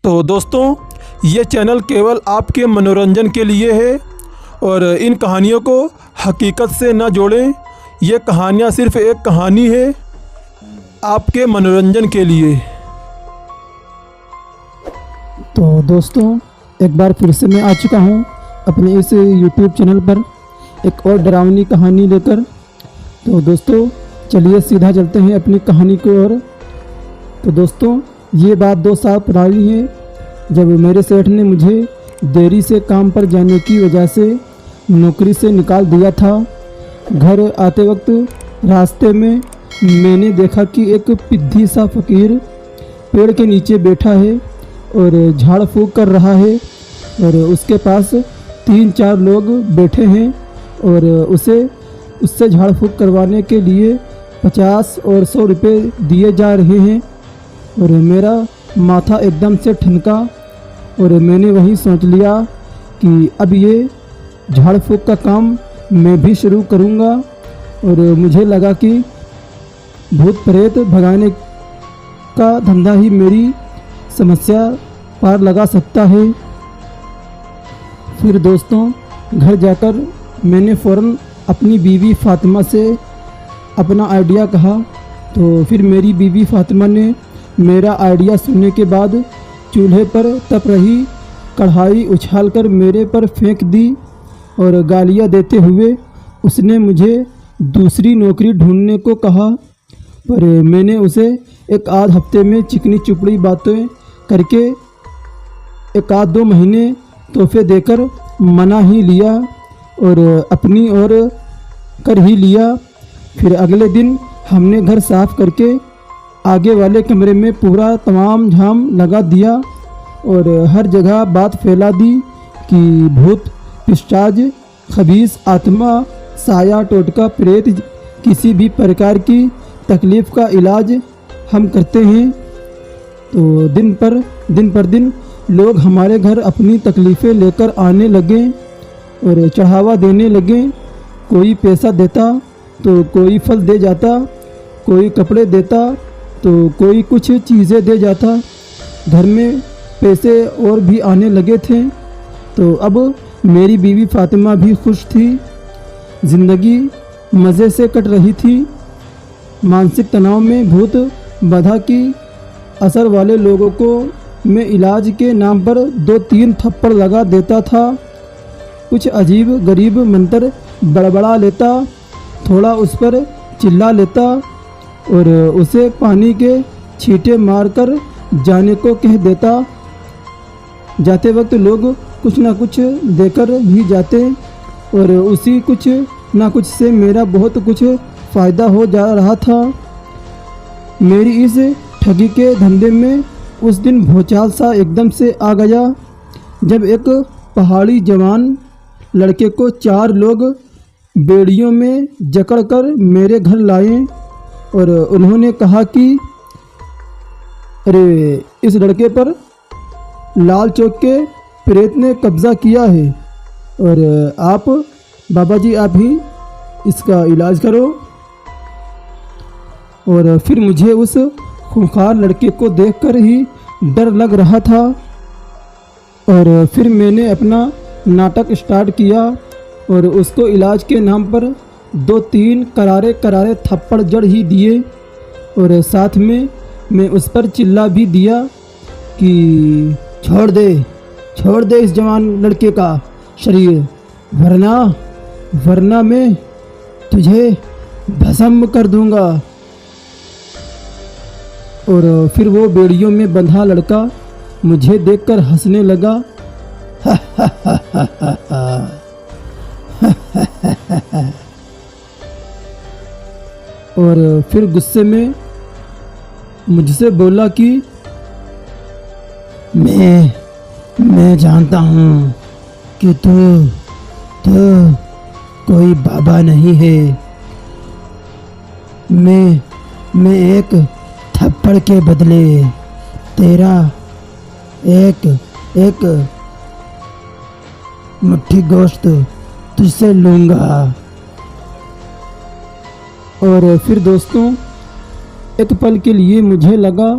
तो दोस्तों, ये चैनल केवल आपके मनोरंजन के लिए है और इन कहानियों को हकीकत से न जोड़ें। ये कहानियाँ सिर्फ़ एक कहानी है आपके मनोरंजन के लिए। तो दोस्तों, एक बार फिर से मैं आ चुका हूँ अपने इस YouTube चैनल पर एक और डरावनी कहानी लेकर। तो दोस्तों, चलिए सीधा चलते हैं अपनी कहानी की ओर। तो दोस्तों, ये बात 2 साल पुरानी है, जब मेरे सेठ ने मुझे देरी से काम पर जाने की वजह से नौकरी से निकाल दिया था। घर आते वक्त रास्ते में मैंने देखा कि एक पिद्धी सा फकीर पेड़ के नीचे बैठा है और झाड़ फूंक कर रहा है और उसके पास 3-4 लोग बैठे हैं और उससे झाड़ फूंक करवाने के लिए 50 और 100 रुपये दिए जा रहे हैं। और मेरा माथा एकदम से ठनका और मैंने वहीं सोच लिया कि अब ये झाड़ फूंक का काम मैं भी शुरू करूँगा। और मुझे लगा कि भूत प्रेत भगाने का धंधा ही मेरी समस्या पार लगा सकता है। फिर दोस्तों, घर जाकर मैंने फ़ौरन अपनी बीवी फ़ातिमा से अपना आइडिया कहा। तो फिर मेरी बीवी फ़ातिमा ने मेरा आइडिया सुनने के बाद चूल्हे पर तप रही कढ़ाई उछालकर मेरे पर फेंक दी और गालियां देते हुए उसने मुझे दूसरी नौकरी ढूंढने को कहा। पर मैंने उसे एक आध हफ्ते में चिकनी चुपड़ी बातें करके 1-2 महीने तोहफे देकर मना ही लिया और अपनी ओर कर ही लिया। फिर अगले दिन हमने घर साफ करके आगे वाले कमरे में पूरा तमाम झाम लगा दिया और हर जगह बात फैला दी कि भूत पिशाच खबीस आत्मा साया टोटका प्रेत किसी भी प्रकार की तकलीफ़ का इलाज हम करते हैं। तो दिन पर दिन लोग हमारे घर अपनी तकलीफ़ें लेकर आने लगे और चढ़ावा देने लगे। कोई पैसा देता तो कोई फल दे जाता, कोई कपड़े देता तो कोई कुछ चीज़ें दे जाता। घर में पैसे और भी आने लगे थे। तो अब मेरी बीवी फ़ातिमा भी खुश थी, ज़िंदगी मज़े से कट रही थी। मानसिक तनाव में भूत बाधा की असर वाले लोगों को मैं इलाज के नाम पर 2-3 थप्पड़ लगा देता था। कुछ अजीब गरीब मंत्र बड़बड़ा लेता, थोड़ा उस पर चिल्ला लेता और उसे पानी के छींटे मारकर जाने को कह देता। जाते वक्त लोग कुछ ना कुछ देकर ही जाते और उसी कुछ ना कुछ से मेरा बहुत कुछ फ़ायदा हो जा रहा था। मेरी इस ठगी के धंधे में उस दिन भूचाल सा एकदम से आ गया, जब एक पहाड़ी जवान लड़के को 4 लोग बेड़ियों में जकड़कर मेरे घर लाए और उन्होंने कहा कि अरे, इस लड़के पर लाल चौक के प्रेत ने कब्ज़ा किया है और आप बाबा जी आप ही इसका इलाज करो। और फिर मुझे उस खूंखार लड़के को देखकर ही डर लग रहा था और फिर मैंने अपना नाटक स्टार्ट किया और उसको इलाज के नाम पर 2-3 करारे थप्पड़ जड़ ही दिए और साथ में मैं उस पर चिल्ला भी दिया कि छोड़ दे इस जवान लड़के का शरीर, वरना मैं तुझे भस्म कर दूंगा। और फिर वो बेड़ियों में बंधा लड़का मुझे देखकर हंसने लगा। और फिर गुस्से में मुझसे बोला कि मैं जानता हूँ कि तू कोई बाबा नहीं है। मैं एक थप्पड़ के बदले तेरा एक मुट्ठी गोश्त तुझसे लूँगा। और फिर दोस्तों, एक पल के लिए मुझे लगा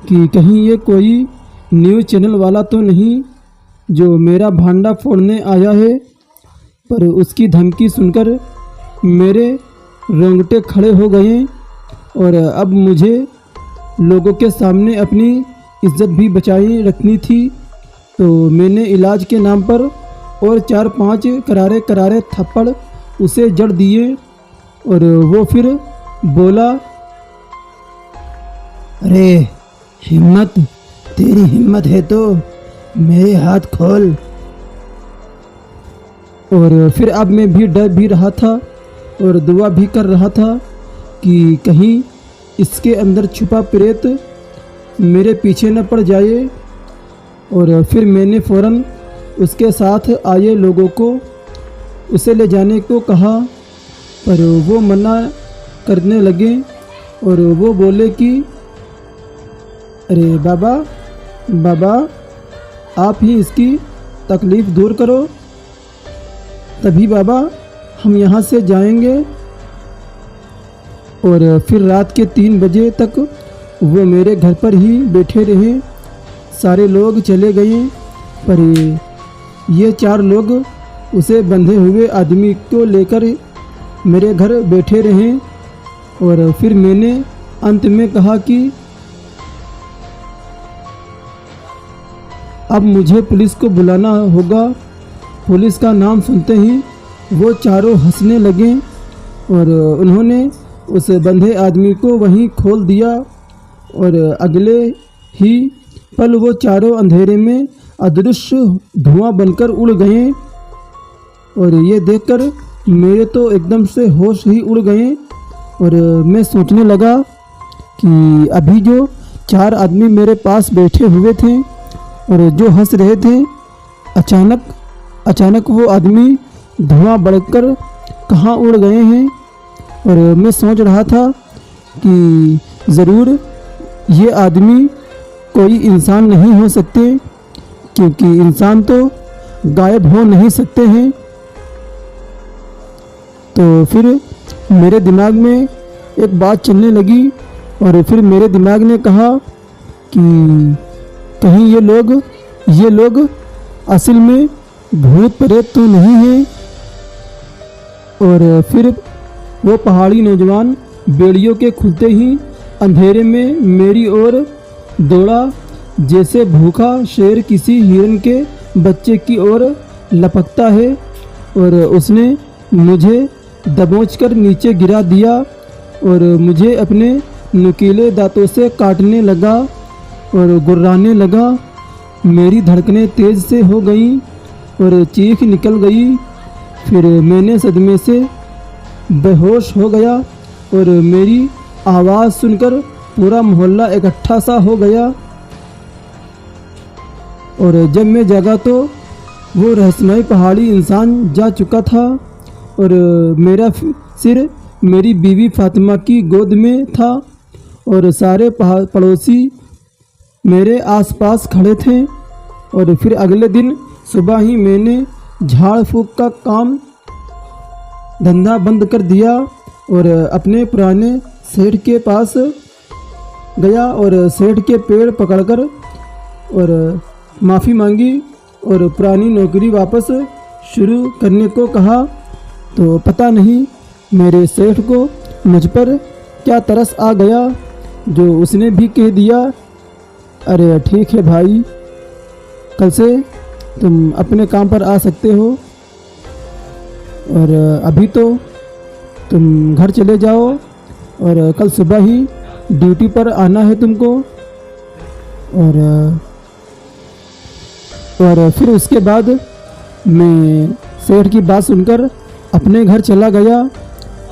कि कहीं ये कोई न्यूज़ चैनल वाला तो नहीं जो मेरा भांडा फोड़ने आया है, पर उसकी धमकी सुनकर मेरे रोंगटे खड़े हो गए और अब मुझे लोगों के सामने अपनी इज्जत भी बचाई रखनी थी। तो मैंने इलाज के नाम पर और 4-5 करारे करारे थप्पड़ उसे जड़ दिए और वो फिर बोला, अरे हिम्मत, तेरी हिम्मत है तो मेरे हाथ खोल। और फिर अब मैं भी डर भी रहा था और दुआ भी कर रहा था कि कहीं इसके अंदर छुपा प्रेत मेरे पीछे न पड़ जाए। और फिर मैंने फ़ौरन उसके साथ आए लोगों को उसे ले जाने को कहा, पर वो मना करने लगे और वो बोले कि अरे बाबा बाबा, आप ही इसकी तकलीफ़ दूर करो, तभी बाबा हम यहाँ से जाएंगे। और फिर रात के 3 बजे तक वो मेरे घर पर ही बैठे रहे। सारे लोग चले गए, पर ये 4 लोग उसे बंधे हुए आदमी को लेकर मेरे घर बैठे रहे। और फिर मैंने अंत में कहा कि अब मुझे पुलिस को बुलाना होगा। पुलिस का नाम सुनते ही वो चारों हंसने लगे और उन्होंने उस बंधे आदमी को वहीं खोल दिया और अगले ही पल वो चारों अंधेरे में अदृश्य धुआं बनकर उड़ गए। और ये देखकर मेरे तो एकदम से होश ही उड़ गए और मैं सोचने लगा कि अभी जो 4 आदमी मेरे पास बैठे हुए थे और जो हंस रहे थे, अचानक वो आदमी धुआं बढ़कर कहाँ उड़ गए हैं। और मैं सोच रहा था कि ज़रूर ये आदमी कोई इंसान नहीं हो सकते, क्योंकि इंसान तो गायब हो नहीं सकते हैं। तो फिर मेरे दिमाग में एक बात चलने लगी और फिर मेरे दिमाग ने कहा कि कहीं ये लोग असल में भूत प्रेत तो नहीं हैं। और फिर वो पहाड़ी नौजवान बेड़ियों के खुलते ही अंधेरे में मेरी ओर दौड़ा, जैसे भूखा शेर किसी हिरन के बच्चे की ओर लपकता है। और उसने मुझे दबोच कर नीचे गिरा दिया और मुझे अपने नुकीले दांतों से काटने लगा और गुर्राने लगा। मेरी धड़कनें तेज़ से हो गईं और चीख निकल गई। फिर मैंने सदमे से बेहोश हो गया और मेरी आवाज़ सुनकर पूरा मोहल्ला इकट्ठा सा हो गया। और जब मैं जागा तो वो रहस्यमय पहाड़ी इंसान जा चुका था और मेरा सिर मेरी बीवी फातिमा की गोद में था और सारे पड़ोसी मेरे आसपास खड़े थे। और फिर अगले दिन सुबह ही मैंने झाड़ फूँक का काम धंधा बंद कर दिया और अपने पुराने सेठ के पास गया और सेठ के पेड़ पकड़कर और माफ़ी मांगी और पुरानी नौकरी वापस शुरू करने को कहा। तो पता नहीं मेरे सेठ को मुझ पर क्या तरस आ गया, जो उसने भी कह दिया, अरे ठीक है भाई, कल से तुम अपने काम पर आ सकते हो और अभी तो तुम घर चले जाओ और कल सुबह ही ड्यूटी पर आना है तुमको। और फिर उसके बाद मैं सेठ की बात सुनकर अपने घर चला गया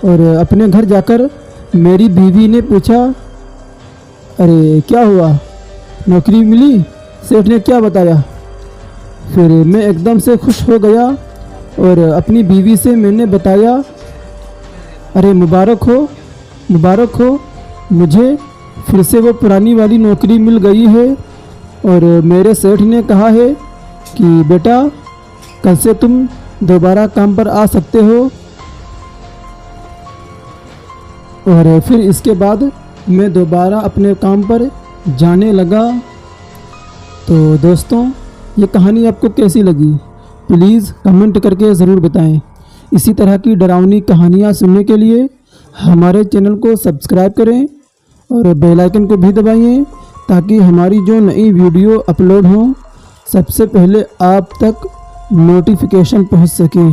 और अपने घर जाकर मेरी बीवी ने पूछा, अरे क्या हुआ, नौकरी मिली? सेठ ने क्या बताया? फिर मैं एकदम से खुश हो गया और अपनी बीवी से मैंने बताया, अरे मुबारक हो, मुझे फिर से वो पुरानी वाली नौकरी मिल गई है और मेरे सेठ ने कहा है कि बेटा कल से तुम दोबारा काम पर आ सकते हो। और फिर इसके बाद मैं दोबारा अपने काम पर जाने लगा तो दोस्तों, ये कहानी आपको कैसी लगी प्लीज़ कमेंट करके ज़रूर बताएं। इसी तरह की डरावनी कहानियाँ सुनने के लिए हमारे चैनल को सब्सक्राइब करें और बेल आइकन को भी दबाइए ताकि हमारी जो नई वीडियो अपलोड हो सबसे पहले आप तक नोटिफिकेशन पहुंच सके।